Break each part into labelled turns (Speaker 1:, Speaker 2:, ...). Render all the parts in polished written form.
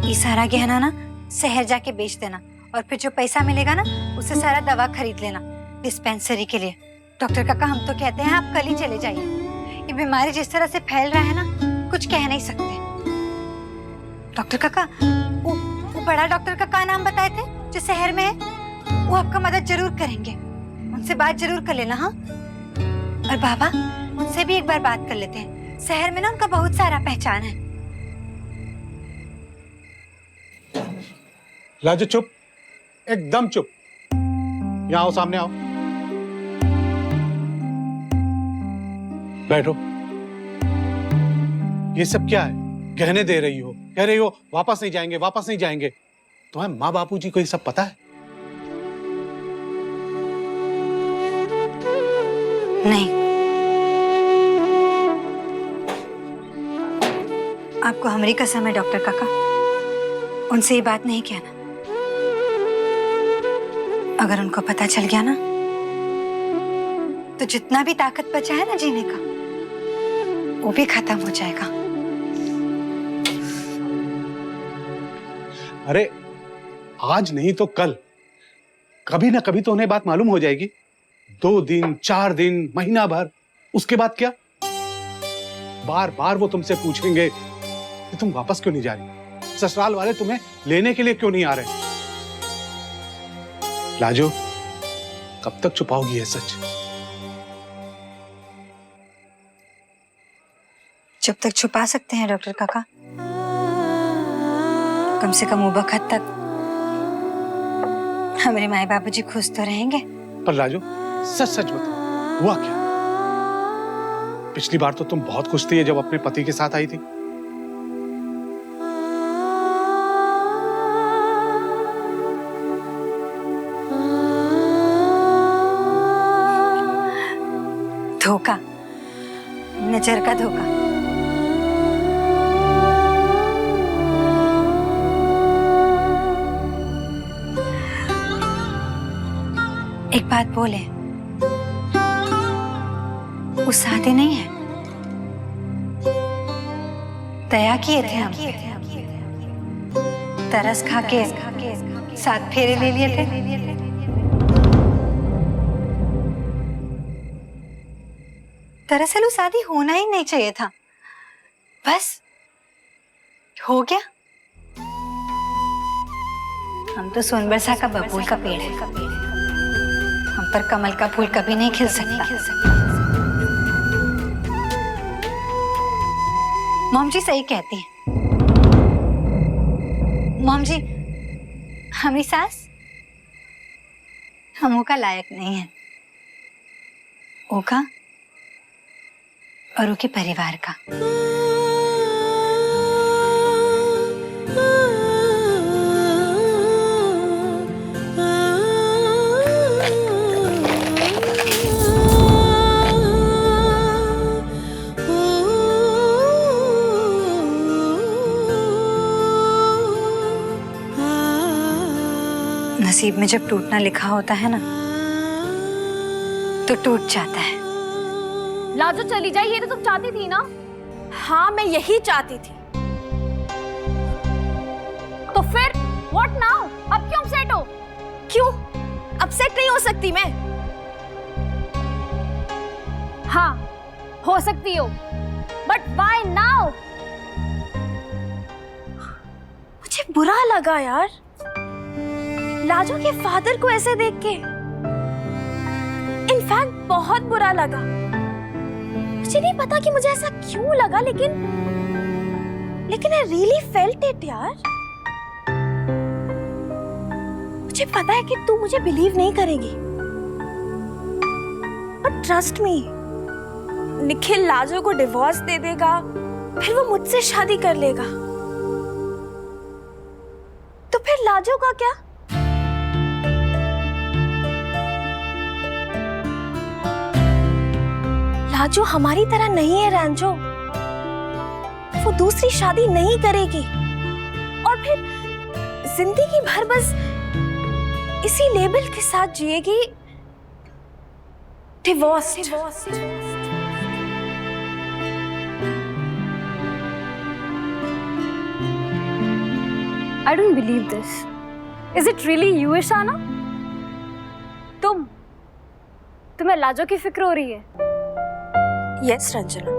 Speaker 1: ये सारा गहना ना शहर जाके बेच देना और फिर जो पैसा मिलेगा ना उससे सारा दवा खरीद लेना डिस्पेंसरी के लिए। डॉक्टर काका हम तो कहते हैं आप कल ही चले जाइए। ये बीमारी जिस तरह से फैल रहा है ना कुछ कह नहीं सकते। डॉक्टर काका वो बड़ा डॉक्टर का नाम बताए थे जो शहर में है, वो आपका मदद जरूर करेंगे। उनसे बात जरूर कर लेना। हाँ, और बाबा उनसे भी एक बार बात कर लेते हैं। शहर में ना उनका बहुत सारा पहचान है।
Speaker 2: लाजो चुप, एकदम चुप। यहाँ आओ, सामने आओ, बैठो। ये सब क्या है? गहने दे रही हो, कह रही हो वापस नहीं जाएंगे, वापस नहीं जाएंगे। तुम्हें माँ बापू जी को ये सब पता है?
Speaker 1: नहीं, आपको हमारी कसम है डॉक्टर काका, उनसे ये बात नहीं कहना। अगर उनको पता चल गया ना तो जितना भी ताकत बचा है ना जीने का वो भी खत्म हो जाएगा।
Speaker 2: अरे आज नहीं तो कल, कभी ना कभी तो उन्हें बात मालूम हो जाएगी। 2 दिन, 4 दिन, महीना भर, उसके बाद क्या? बार बार वो तुमसे पूछेंगे कि तुम वापस क्यों नहीं जा रही, ससुराल वाले तुम्हें लेने के लिए क्यों नहीं आ रहे। लाजो, कब तक छुपाओगी ये सच?
Speaker 1: जब तक छुपा सकते हैं डॉक्टर काका, कम से कम वो वक्त तक हमारे माए बाबूजी खुश तो रहेंगे।
Speaker 2: पर लाजो सच सच बताओ, हुआ क्या? पिछली बार तो तुम बहुत खुश थी जब अपने पति के साथ आई थी।
Speaker 1: धोखा, नजर का धोखा। एक बात बोले, वो शादी नहीं है, दया किए थे हम, तरस खा के 7 फेरे ले लिए थे। दरअसल वो शादी होना ही नहीं चाहिए था, बस हो गया। हम तो सोनबरसा का बबूल का पेड़ है, हम पर कमल का फूल कभी नहीं खिल सकता। मॉम जी सही कहती हैं। मॉम जी, हमारी सास हम का लायक नहीं है, ओका और उनके परिवार का। नसीब में जब टूटना लिखा होता है ना तो टूट जाता है।
Speaker 3: लाजो चली जाए, ये तो तुम चाहती थी ना?
Speaker 4: हाँ, मैं यही चाहती थी।
Speaker 3: तो फिर व्हाट नाउ? अब क्यों अपसेट हो?
Speaker 4: क्यों अपसेट नहीं हो सकती मैं?
Speaker 3: हाँ, हो सकती हो, बट व्हाई नाउ?
Speaker 4: मुझे बुरा लगा यार, लाजो के फादर को ऐसे देख के। इनफैक्ट बहुत बुरा लगा। मुझे नहीं पता कि मुझे ऐसा क्यों लगा, लेकिन आई रियली फेल्ट इट यार। मुझे पता है कि तू मुझे बिलीव नहीं करेगी, but trust me, Nikhil Lajo को डिवोर्स दे देगा, फिर वो मुझसे शादी कर लेगा। तो फिर लाजो का क्या? लाजो हमारी तरह नहीं है रैंजो, वो दूसरी शादी नहीं करेगी और फिर जिंदगी भर बस इसी लेबल के साथ जिएगी, divorce.
Speaker 3: I don't believe this. Is it really you, Ishana? तुम्हें लाजो की फिक्र हो रही है?
Speaker 4: Yes, Ranjana.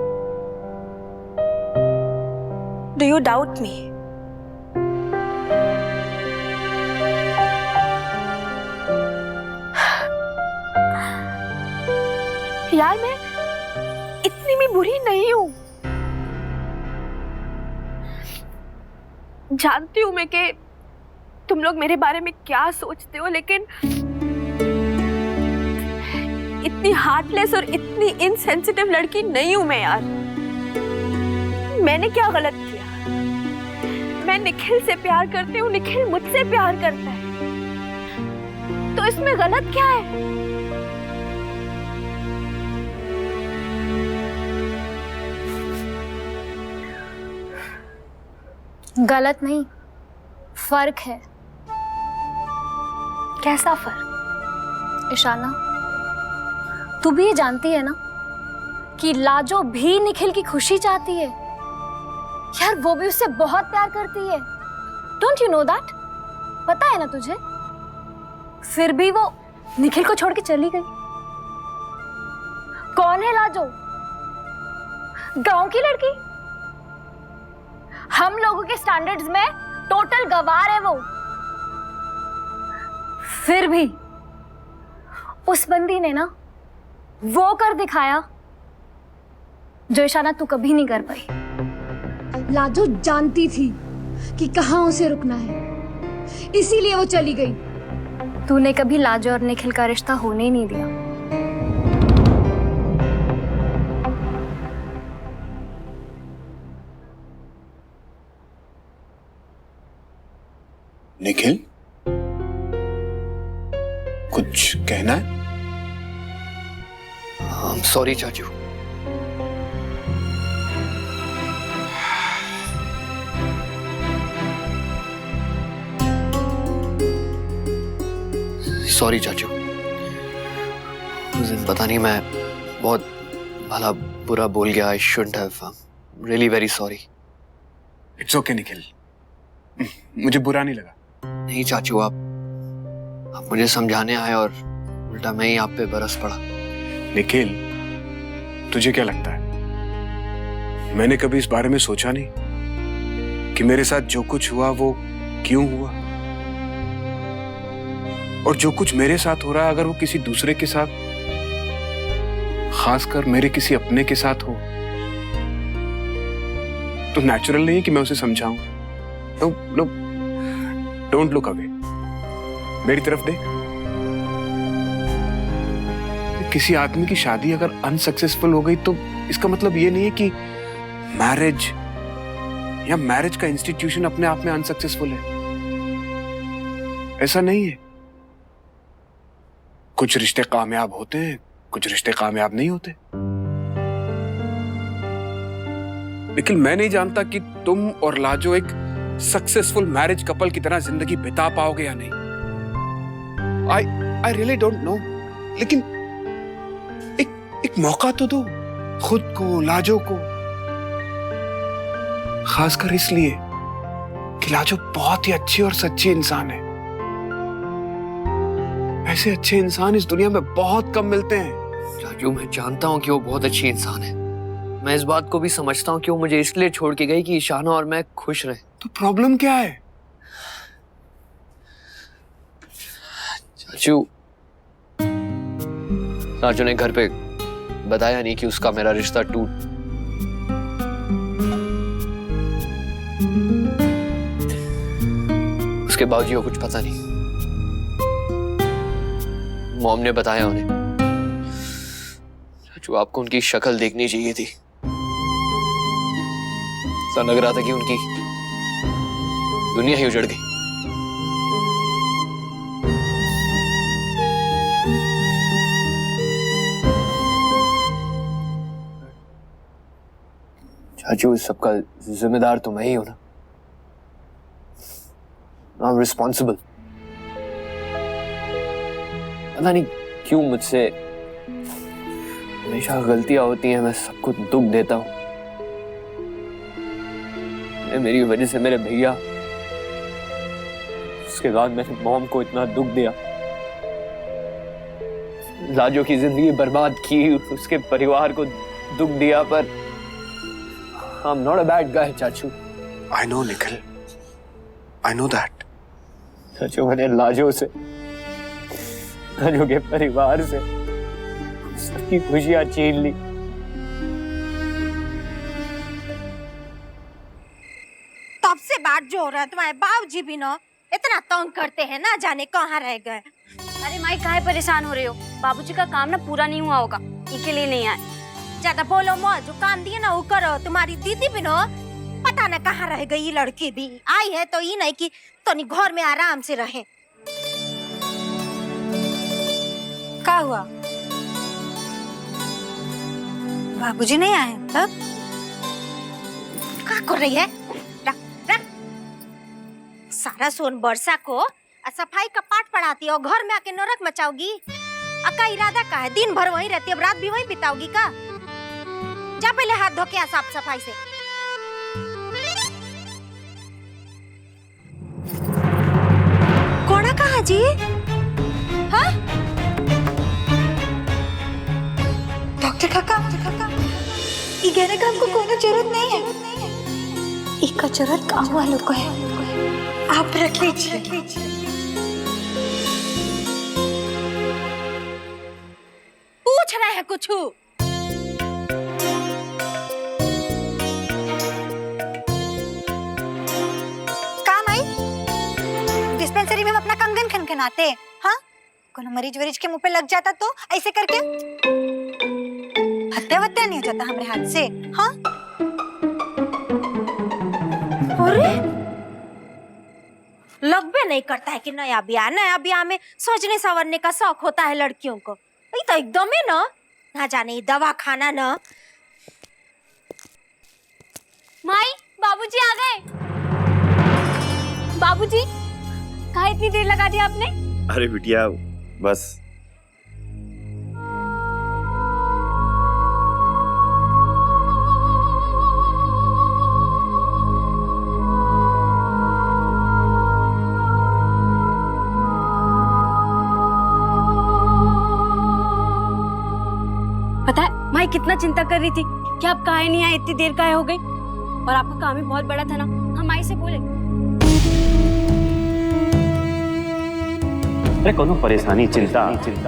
Speaker 4: Do you doubt me? यार मैं इतनी भी बुरी नहीं हूं। जानती हूं मैं कि तुम लोग मेरे बारे में क्या सोचते हो, लेकिन इतनी हार्टलेस और इतनी इनसेंसिटिव लड़की नहीं हूं मैं यार। मैंने क्या गलत किया? मैं निखिल से प्यार करती हूँ, निखिल मुझसे प्यार करता है, तो इसमें गलत क्या है?
Speaker 3: गलत नहीं, फर्क है।
Speaker 4: कैसा फर्क?
Speaker 3: ईशाना, तू भी ये जानती है ना कि लाजो भी निखिल की खुशी चाहती है। यार वो भी उससे बहुत प्यार करती है। Don't you know that? पता है ना तुझे? फिर भी वो निखिल को छोड़ के चली गई। कौन है लाजो? गांव की लड़की? हम लोगों के स्टैंडर्ड्स में टोटल गवार है वो। फिर भी उस बंदी ने ना वो कर दिखाया जो ईशाना तू कभी नहीं कर पाई।
Speaker 5: लाजो जानती थी कि कहाँ उसे रुकना है, इसीलिए वो चली गई।
Speaker 3: तूने कभी लाजो और निखिल का रिश्ता होने ही नहीं दिया।
Speaker 2: निखिल, कुछ कहना है?
Speaker 6: सॉरी चाचू। सॉरी चाचू, उस दिन पता नहीं मैं बहुत भला बुरा बोल गया। I shouldn't have. Really very sorry.
Speaker 2: It's okay Nikhil, मुझे बुरा नहीं लगा।
Speaker 6: नहीं चाचू, आप मुझे समझाने आए और उल्टा मैं ही आप पे बरस पड़ा।
Speaker 2: निखिल, तुझे क्या लगता है मैंने कभी इस बारे में सोचा नहीं कि मेरे साथ जो कुछ हुआ वो क्यों हुआ, और जो कुछ मेरे साथ हो रहा है अगर वो किसी दूसरे के साथ, खासकर मेरे किसी अपने के साथ हो, तो नेचुरल नहीं है कि मैं उसे समझाऊं। डोंट लुक अवे, मेरी तरफ देख। किसी आदमी की शादी अगर अनसक्सेसफुल हो गई तो इसका मतलब ये नहीं है कि मैरिज या मैरिज का इंस्टीट्यूशन अपने आप में अनसक्सेसफुल है। ऐसा नहीं है। कुछ रिश्ते कामयाब होते हैं, कुछ रिश्ते कामयाब नहीं होते। लेकिन मैं नहीं जानता कि तुम और लाजो एक सक्सेसफुल मैरिज कपल की तरह जिंदगी बिता पाओगे या नहीं। I really don't know. लेकिन एक मौका तो दो खुद को, लाजो को। खासकर इसलिए कि लाजो बहुत ही अच्छी और सच्ची इंसान है। ऐसे अच्छे इंसान इस दुनिया में बहुत कम मिलते हैं।
Speaker 6: चाचू, मैं जानता हूँ कि वो बहुत अच्छी इंसान है। मैं इस बात को भी समझता हूँ कि वो मुझे इसलिए छोड़ के गई कि ईशाना और मैं खुश रहे।
Speaker 2: तो प्रॉब्लम क्या है?
Speaker 6: चाचू ने घर पे बताया नहीं कि उसका मेरा रिश्ता टूट। उसके बावजूद कुछ पता नहीं। मॉम ने बताया उन्हें। चाचू, आपको उनकी शक्ल देखनी चाहिए थी। ऐसा लग रहा था कि उनकी दुनिया ही उजड़ गई। चाचू, इस सबका जिम्मेदार तो मैं ही हूं ना। I am responsible. पता नहीं क्यों मुझसे हमेशा गलतियां होती हैं, मैं सबको दुख देता हूं। मेरी वजह से मेरे भैया उसके बाद मैंने मॉम को इतना दुख दिया, लाजो की जिंदगी बर्बाद की, उसके परिवार को दुख दिया, पर I'm not a bad guy, चाचू।
Speaker 7: I know, Nikhil, I know that।
Speaker 6: चाचू, मैंने लाजो से, लाजो के परिवार से सबकी खुशियां छीन ली।
Speaker 4: तब से बात जो हो रहा है, तुम्हारे बाबूजी भी ना इतना तंग करते हैं, ना जाने कहाँ रह गए।
Speaker 3: अरे माई काहे परेशान हो रहे हो? बाबूजी का काम ना पूरा नहीं हुआ होगा, इनके लिए नहीं आए।
Speaker 4: ज्यादा बोलो मत, जो काम दिए ना वो करो। तुम्हारी दीदी भी ना पता न कहाँ रह गई, लड़की भी आई है तो ये नहीं कि तनी घर में आराम से रहे।
Speaker 1: क्या हुआ? बाबूजी नहीं आए तब?
Speaker 4: क्या कर रही है? रख रख। सारा सोन बरसा को सफाई का पाठ पढ़ाती है और घर में आके नरक मचाओगी। अका इरादा का है? दिन भर वहीं रहती है, अब रात भी वहीं बिताओगी का? जा पहले हाथ धो के आ साफ सफाई से। कोड़ा कहाँ जी? हाँ?
Speaker 1: डॉक्टर काका, ये कहने का हमको कोई जरूरत नहीं है। इसका जरूरत काम वालों को है, आप रख लीजिए।
Speaker 4: पूछ रहे हैं कुछ?
Speaker 1: काम आई? डिस्पेंसरी में हम अपना कंगन खनखनाते, हाँ? कोनो मरीज वरीज के मुंह पे लग जाता तो ऐसे करके हत्या वत्या नहीं हो जाता हमारे हाथ से, हाँ?
Speaker 4: अरे लगबे नहीं करता है कि नया ब्याह में सजने संवरने का शौक होता है लड़कियों को। ये तो एकदम ही ना जाने दवा खाना ना।
Speaker 3: माई, बाबूजी आ गए। बाबूजी, कहाँ इतनी देर लगा दी आपने?
Speaker 7: अरे बिटिया, बस
Speaker 3: पता है माई कितना चिंता कर रही थी कि आप काहे नहीं आए, इतनी देर काहे हो गई। और आपका काम भी बहुत बड़ा था ना, हम माई से बोले।
Speaker 8: अरे कोनो परेशानी चिंता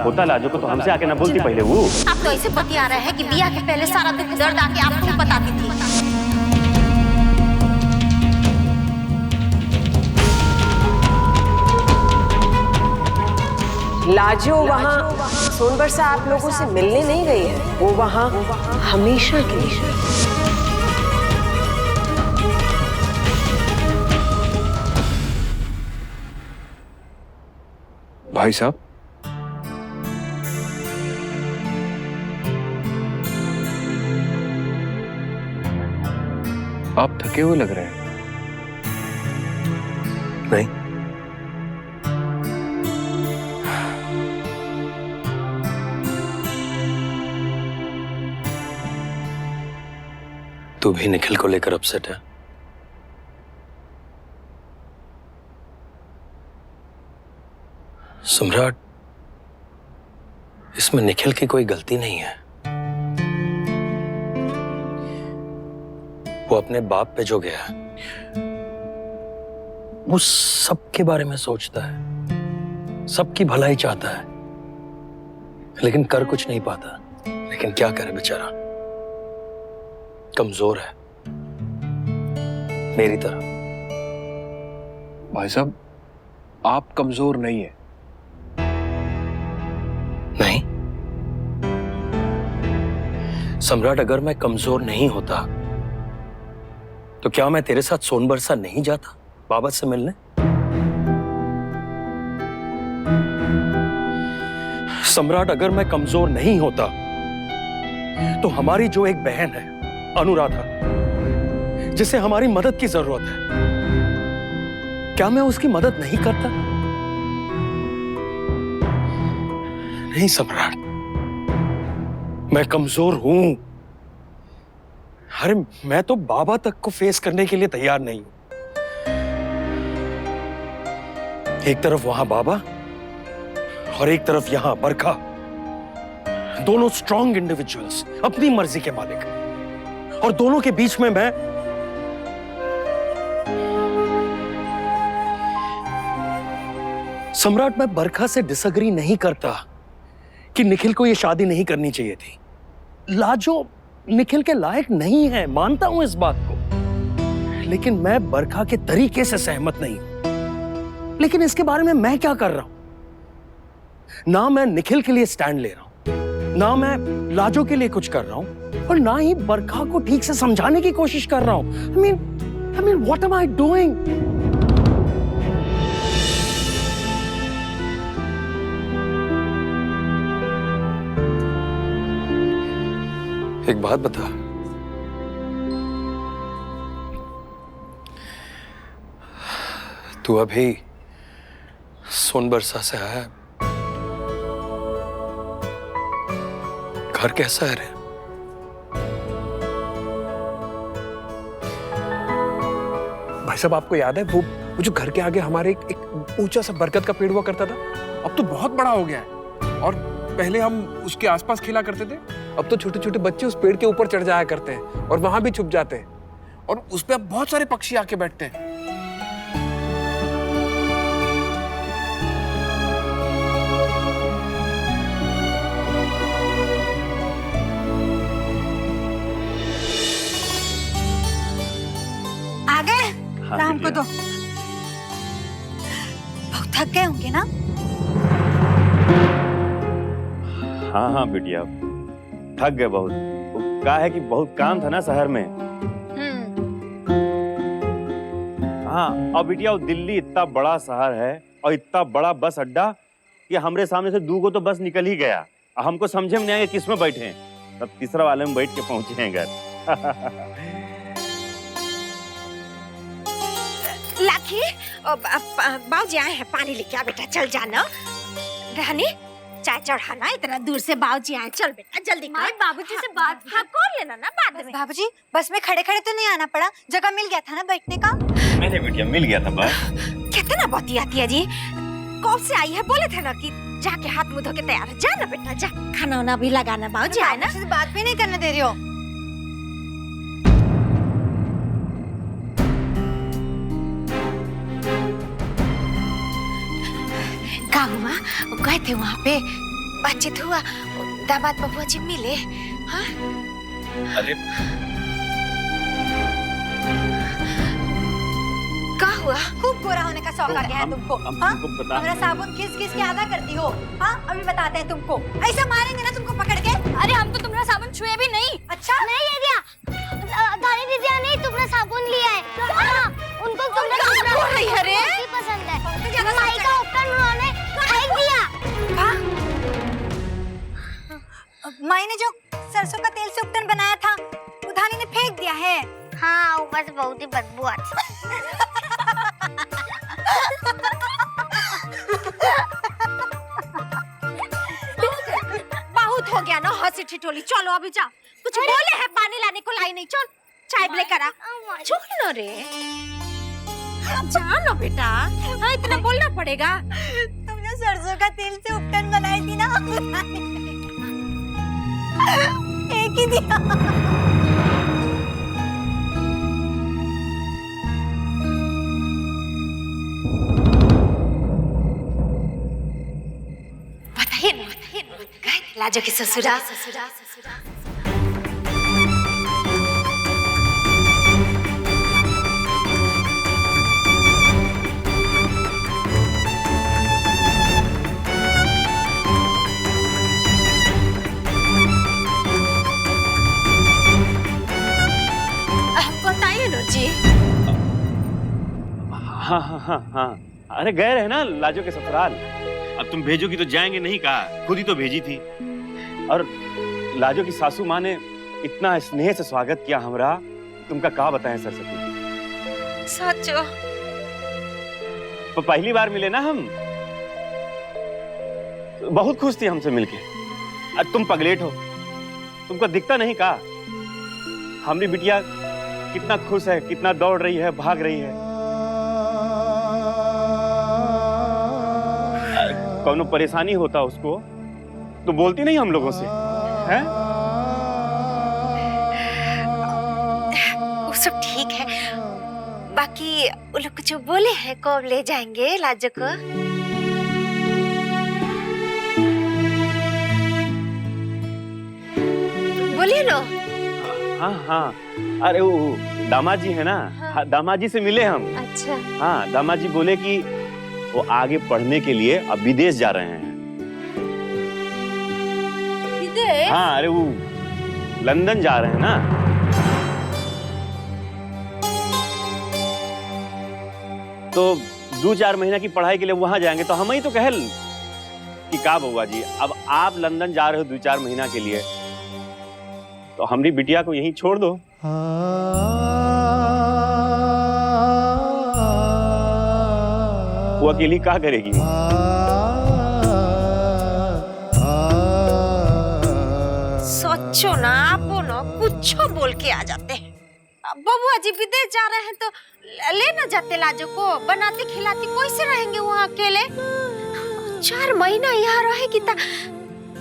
Speaker 8: होता लाजो को तो हमसे आके ना बोलती पहले वो।
Speaker 4: आप तो ऐसे बतिया रहे हैं कि बिया के पहले सारा दुख दर्द आके आपको बताती थी।
Speaker 9: लाजो वहाँ सोनबरसा आप लोगों से मिलने नहीं गई है, वो वहाँ हमेशा के लिए।
Speaker 7: भाई साहब, आप थके हुए लग रहे हैं। नहीं, तू भी निखिल को लेकर अपसेट है। सम्राट, इसमें निखिल की कोई गलती नहीं है। वो अपने बाप पे जो गया, वो सबके बारे में सोचता है, सबकी भलाई चाहता है, लेकिन कर कुछ नहीं पाता। लेकिन क्या करे बेचारा, कमजोर है मेरी तरह।
Speaker 10: भाई साहब, आप कमजोर नहीं है।
Speaker 7: नहीं सम्राट, अगर मैं कमजोर नहीं होता तो क्या मैं तेरे साथ सोनबरसा नहीं जाता बाबा से मिलने? सम्राट, अगर मैं कमजोर नहीं होता तो हमारी जो एक बहन है अनुराधा, जिसे हमारी मदद की जरूरत है, क्या मैं उसकी मदद नहीं करता? नहीं सम्राट, मैं कमजोर हूं। अरे मैं तो बाबा तक को फेस करने के लिए तैयार नहीं हूं। एक तरफ वहां बाबा और एक तरफ यहां बरखा, दोनों स्ट्रॉन्ग इंडिविजुअल्स, अपनी मर्जी के मालिक, और दोनों के बीच में मैं। सम्राट, मैं बरखा से डिसएग्री नहीं करता कि निखिल को यह शादी नहीं करनी चाहिए थी। लाजो निखिल के लायक नहीं है, मानता हूं इस बात को, लेकिन मैं बरखा के तरीके से सहमत नहीं हूं। लेकिन इसके बारे में मैं क्या कर रहा हूं? ना मैं निखिल के लिए स्टैंड ले रहा हूं, ना मैं लाजो के लिए कुछ कर रहा हूं, और ना ही बरखा को ठीक से समझाने की कोशिश कर रहा हूं। I mean, what am I doing? एक बात बता, तू अभी सोनबरसा से आया, घर कैसा है रे?
Speaker 10: भाई साहब, आपको याद है वो जो घर के आगे हमारे एक ऊंचा सा बरगद का पेड़ हुआ करता था? अब तो बहुत बड़ा हो गया है। और पहले हम उसके आसपास खेला करते थे, अब तो छोटे छोटे बच्चे उस पेड़ के ऊपर चढ़ जाया करते हैं और वहां भी छुप जाते हैं, और उस पे अब बहुत सारे पक्षी आके बैठते हैं।
Speaker 1: आ गए?
Speaker 8: हाँ,
Speaker 1: राम को दो। बहुत थक गए होंगे ना?
Speaker 8: हाँ हाँ बिटिया, थक गए बहुत। क्या है कि बहुत काम था ना शहर में। हाँ, और बिटिया दिल्ली इतना बड़ा शहर है और इतना बड़ा बस अड्डा कि हमरे सामने से 2 तो बस निकल ही गया। हमको समझे में नहीं आया किस में बैठे हैं, तब तीसरा वाले में बैठ के पहुंचे हैं घर।
Speaker 9: लाखी, बाबूजी आए हैं, पानी लेके आ बेटा, चल जाना। रानी, चाय चढ़ाना, इतना दूर से बाबूजी आए, चल बेटा जल्दी कर।
Speaker 1: बाबूजी से बात
Speaker 9: हाँ कर लेना ना बाद में।
Speaker 1: बाबूजी, बस में खड़े खड़े तो नहीं आना पड़ा, जगह मिल गया था ना बैठने का?
Speaker 8: नहीं बेटिया, मिल गया था बस।
Speaker 9: कितना बाती आती है जी, कब से आई है? बोले थे ना कि जाके हाथ मुंह धो के तैयार जा ना बेटा, जा खाना वाना भी लगाना। बाबूजी आए ना,
Speaker 1: बात भी नहीं करने दे रही हो।
Speaker 9: का हुआ? गए थे वहाँ पे, बातचीत हुआ, दामाद बबुआ जी मिले? हाँ?
Speaker 8: अरे
Speaker 9: का हुआ?
Speaker 1: खूब गोरा होने का शौक आ गया है तुमको? हाँ? हमारा साबुन किस किस के आधा करती हो? हाँ, अभी बताते हैं तुमको। ऐसा मारेंगे ना तुमको पकड़ के।
Speaker 3: अरे हम तो तुम्हारा साबुन छुए भी नहीं।
Speaker 1: अच्छा?
Speaker 3: नहीं ले गया, दानी दीदी ने तुम्हारा साबुन लिया है। हाँ, उनको तुम्हारा
Speaker 9: बोल रही है रे?
Speaker 3: पसंद है। माई का उपकरण उन्होंने फेंक दिया।
Speaker 1: माई ने जो सरसों का तेल से उपटन बनाया था, उधानी ने फेंक दिया है।
Speaker 3: हाँ, ऊपर से बहुत ही बदबू आती।
Speaker 9: बहुत हो गया ना हंसी ठिठोली, चलो अभी जा। कुछ बोले हैं पानी लाने को, लाई नहीं, चल चाय लेकर आ। चल ना रे, जा ना बेटा, हाँ इतना बोलना पड़ेगा।
Speaker 1: तुमने सरसों का तेल से उपटन बनाई थी ना, एक ही दिया।
Speaker 9: बताइए ना, गए थे लाजो की ससुरा? बताइए ना जी।
Speaker 8: हाँ हाँ हाँ हाँ, अरे गए रहे ना लाजो के ससुराल। अब तुम भेजोगी तो जाएंगे नहीं, कहा खुद ही तो भेजी थी। और लाजो की सासू माँ ने इतना स्नेह से स्वागत किया हमरा, तुमका कहा बताएं सरस्वती।
Speaker 9: सचो?
Speaker 8: तो पहली बार मिले ना हम, तो बहुत खुश थी हमसे मिलके। अब तुम पगलेट हो, तुमको दिखता नहीं का? हमारी बिटिया कितना खुश है, कितना दौड़ रही है, भाग रही है। कोनो परेशानी होता उसको तो बोलती नहीं हम लोगों से, हैं?
Speaker 9: वो सब ठीक है, बाकी वो लोग कुछ बोले हैं कब ले जाएंगे लाजो को? बोलिए ना।
Speaker 8: हाँ हाँ, अरे वो दामाद जी है ना, हाँ, दामाद जी से मिले हम।
Speaker 9: अच्छा।
Speaker 8: हाँ, दामाद जी बोले कि वो आगे पढ़ने के लिए अब विदेश जा रहे हैं।
Speaker 9: विदेश?
Speaker 8: हाँ, अरे वो लंदन जा रहे हैं ना। तो 2-4 महीना की पढ़ाई के लिए वहां जाएंगे, तो हम ही तो कहल कि का बउआ जी, अब आप लंदन जा रहे हो 2-4 महीना के लिए, तो हमारी बिटिया को यहीं छोड़ दो। वो अकेली क्या करेगी?
Speaker 9: सोचो ना, आप ना कुछ बोल के आ जाते हैं। बबुआ जी विदेश जा रहे हैं तो ले ना जाते लाजो को, बनाते खिलाते, कैसे रहेंगे वहाँ अकेले? 4 महीना यहाँ रहेगी तो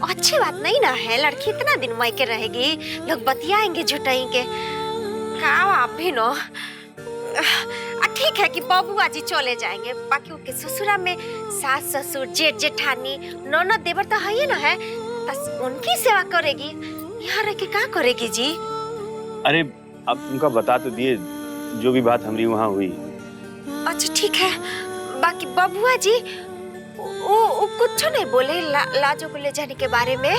Speaker 9: अच्छी बात नहीं ना है। लड़की इतना दिन मायके रहेगी, लोग बतियाएंगे झुटाएंगे। का आप भी नो ठीक है कि बबुआ जी चले जाएंगे, बाकी उनके ससुरा में सास ससुर जेठ जेठानी ननद देवर तो है ही ना है, बस उनकी सेवा करेगी। यहाँ रह के क्या करेगी जी?
Speaker 8: अरे अब उनका बता तो दिए जो भी बात हमारी वहाँ हुई।
Speaker 9: अच्छा ठीक है, बाकी बबुआ जी वो कुछ नहीं बोले लाजो को ले जाने के बारे में?